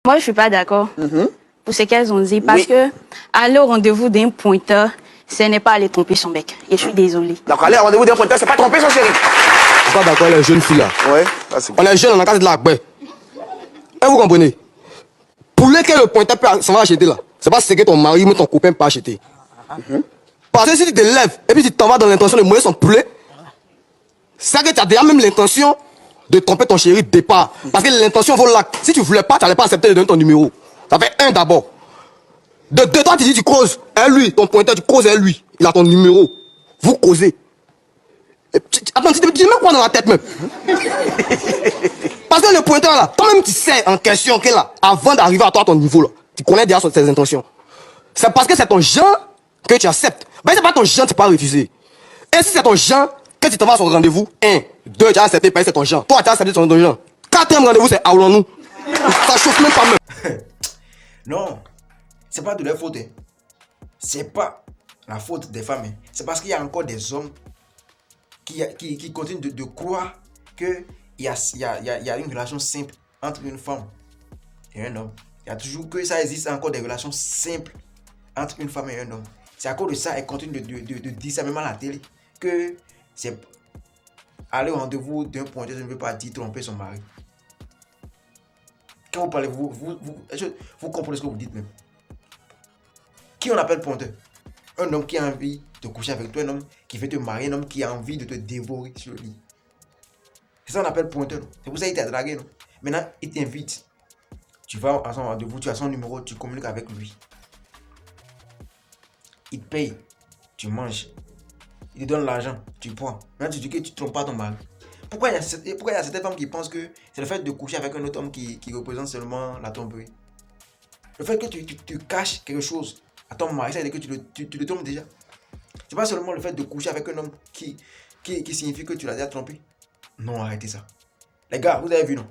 Moi, je suis pas d'accord pour ce qu'elles ont dit parce que aller au rendez-vous d'un pointeur, ce n'est pas aller tromper son mec. Et je suis désolée. Donc aller au rendez-vous d'un pointeur, c'est pas tromper son chéri. Je suis pas d'accord avec les jeunes filles là. Ouais. On est jeunes, on a qu'à de la paix. Et vous comprenez? Pour lequel le pointeur s'en va acheter là, c'est pas ce que ton mari ou ton copain peut acheter. Parce que si tu te lèves et puis tu t'en vas dans l'intention de mouiller son poulet, c'est que tu as déjà même l'intention de tromper ton chéri de départ. Parce que l'intention vaut l'acte. Si tu voulais pas, tu n'allais pas accepter de donner ton numéro. Ça fait un d'abord. De deux, toi tu dis tu causes. Et lui, ton pointeur, tu causes et lui. Il a ton numéro. Vous causez. Attends, tu te mets quoi dans la tête même? Parce que le pointeur là, toi-même tu sais en question qu'il a, avant d'arriver à toi à ton niveau là, tu connais déjà ses intentions. C'est parce que c'est ton genre que tu acceptes. Ben c'est pas ton genre, tu peux pas refuser. Et si c'est ton genre, que tu t'en vas à son rendez-vous, 1, 2, tu as accepté, c'est ton genre. Toi tu as accepté ton genre. 4e rendez-vous, c'est allons-nous. Ça chauffe même pas même. Non, c'est pas de leur faute. Hein. C'est pas la faute des femmes. Hein. C'est parce qu'il y a encore des hommes qui continuent de croire qu'il y a une relation simple entre une femme et un homme. Il y a toujours que ça existe encore des relations simples entre une femme et un homme. C'est à cause de ça qu'elle continue de dire ça même à la télé. Que c'est aller au rendez-vous d'un pointeur, je ne veux pas dire tromper son mari. Quand vous parlez, vous comprenez ce que vous dites même. Qui on appelle pointeur? Un homme qui a envie de coucher avec toi, un homme qui veut te marier, un homme qui a envie de te dévorer sur le lit. C'est ça qu'on appelle pointeur. C'est pour ça qu'il t'a dragué. Non? Maintenant, il t'invite. Tu vas à son rendez-vous, tu as son numéro, tu communiques avec lui. Il te paye, tu manges. Il te donne l'argent, tu prends. Maintenant, tu dis que tu ne trompes pas ton mari. Pourquoi il y a certaines femmes qui pensent que c'est le fait de coucher avec un autre homme qui représente seulement la tromperie? Le fait que tu caches quelque chose à ton mari, ça veut dire que tu le trompes déjà. C'est pas seulement le fait de coucher avec un homme qui signifie que tu l'as déjà trompé. Non, arrêtez ça. Les gars, vous avez vu, non?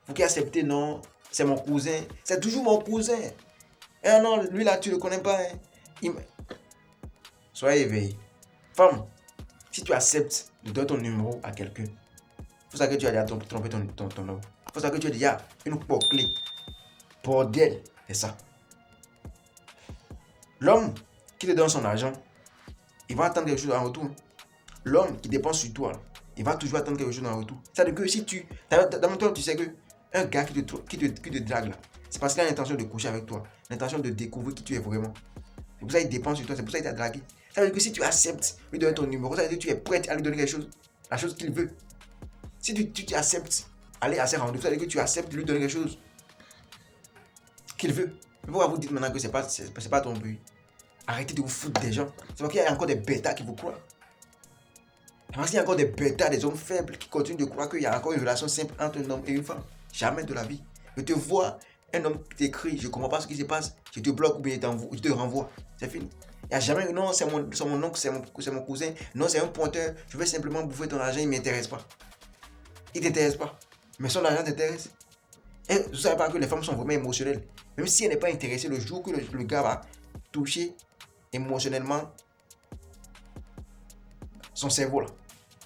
Vous qui acceptez, non, c'est mon cousin. C'est toujours mon cousin. Eh non, lui là, tu le connais pas. Hein. Soyez éveillés. Femme, si tu acceptes de donner ton numéro à quelqu'un, il faut savoir que tu as déjà trompé ton homme. Il faut savoir que tu as déjà une porte clé. Bordel, c'est ça. L'homme qui te donne son argent, il va attendre quelque chose en retour. L'homme qui dépense sur toi, il va toujours attendre quelque chose en retour. C'est-à-dire que si dans toi, tu sais que un gars qui te drague là, c'est parce qu'il a l'intention de coucher avec toi, l'intention de découvrir qui tu es vraiment. C'est pour ça qu'il dépense sur toi, c'est pour ça qu'il t'a dragué. Ça veut dire que si tu acceptes lui donner ton numéro, ça veut dire que tu es prête à lui donner quelque chose, la chose qu'il veut. Si tu acceptes aller à ses rendez-vous, ça veut dire que tu acceptes de lui donner quelque chose qu'il veut. Pourquoi vous dites maintenant que c'est pas ton but? Arrêtez de vous foutre des gens. C'est parce qu'il y a encore des bêtas qui vous croient. C'est parce qu'il y a encore des bêtas, des hommes faibles qui continuent de croire qu'il y a encore une relation simple entre un homme et une femme. Jamais de la vie. Je te vois, un homme qui t'écrit, je ne comprends pas ce qui se passe, je te bloque ou bien je te renvoie. C'est fini. Il n'y a jamais, non, c'est mon oncle, c'est mon cousin, non, c'est un pointeur, je veux simplement bouffer ton argent, il ne m'intéresse pas. Il ne t'intéresse pas. Mais son argent t'intéresse. Et vous ne savez pas que les femmes sont vraiment émotionnelles. Même si elle n'est pas intéressée, le jour que le gars va toucher émotionnellement son cerveau là,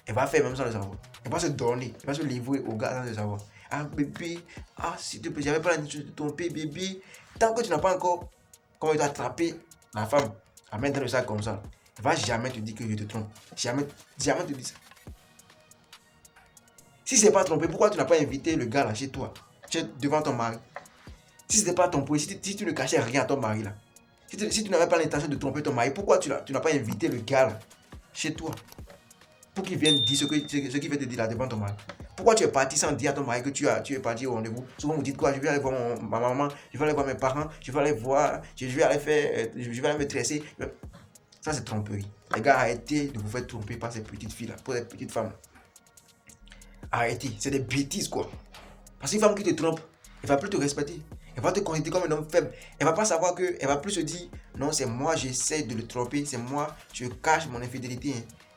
elle va faire même sans le savoir. Elle va se donner, elle va se livrer au gars sans le savoir. Ah bébé, ah s'il te plaît, j'avais pas l'intention de te tromper bébé. Tant que tu n'as pas encore comment attraper la femme à mettre dans le sac comme ça, elle va jamais te dire que je te trompe. Jamais te dire ça. Si c'est pas trompé, pourquoi tu n'as pas invité le gars là chez toi, devant ton mari? Si c'était pas ton projet, si tu ne cachais rien à ton mari là, si tu n'avais pas l'intention de tromper ton mari, pourquoi tu n'as pas invité le gars là, chez toi pour qu'il vienne dire ce qu'il veut te dire là devant ton mari? Pourquoi tu es parti sans dire à ton mari que tu es parti au rendez-vous? Souvent vous dites quoi? Je vais aller voir ma maman, je vais aller voir mes parents, je vais aller voir, je vais aller me tresser. Ça c'est tromperie. Les gars, arrêtez de vous faire tromper par ces petites filles là, pour ces petites femmes. Arrêtez, c'est des bêtises quoi. Parce qu'une femme qui te trompe, elle va plus te respecter. Elle va te considérer comme un homme faible. Elle va pas savoir que, elle va plus se dire, non, c'est moi, j'essaie de le tromper, c'est moi, je cache mon infidélité.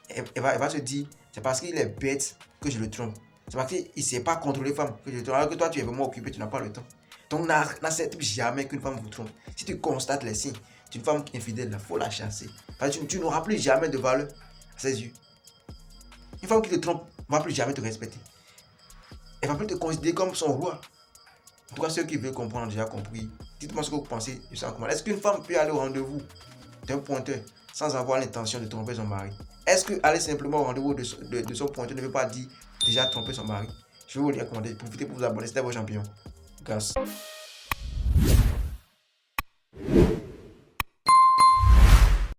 Elle va se dire, c'est parce qu'il est bête que je le trompe. C'est parce qu'il ne sait pas contrôler les femmes que je le trompe. Alors que toi, tu es vraiment occupé, tu n'as pas le temps. Donc, n'accepte jamais qu'une femme vous trompe. Si tu constates les signes d'une femme qui est infidèle, il faut la chasser. Parce que tu n'auras plus jamais de valeur à ses yeux. Une femme qui te trompe ne va plus jamais te respecter. Elle va plus te considérer comme son roi. En tout cas, ceux qui veulent comprendre ont déjà compris. Dites-moi ce que vous pensez de ça. Est-ce qu'une femme peut aller au rendez-vous d'un pointeur sans avoir l'intention de tromper son mari? Est-ce que aller simplement au rendez-vous de son pointeur ne veut pas dire déjà tromper son mari? Je vais vous lire comment profitez pour vous abonner. C'était vos champions. Grâce.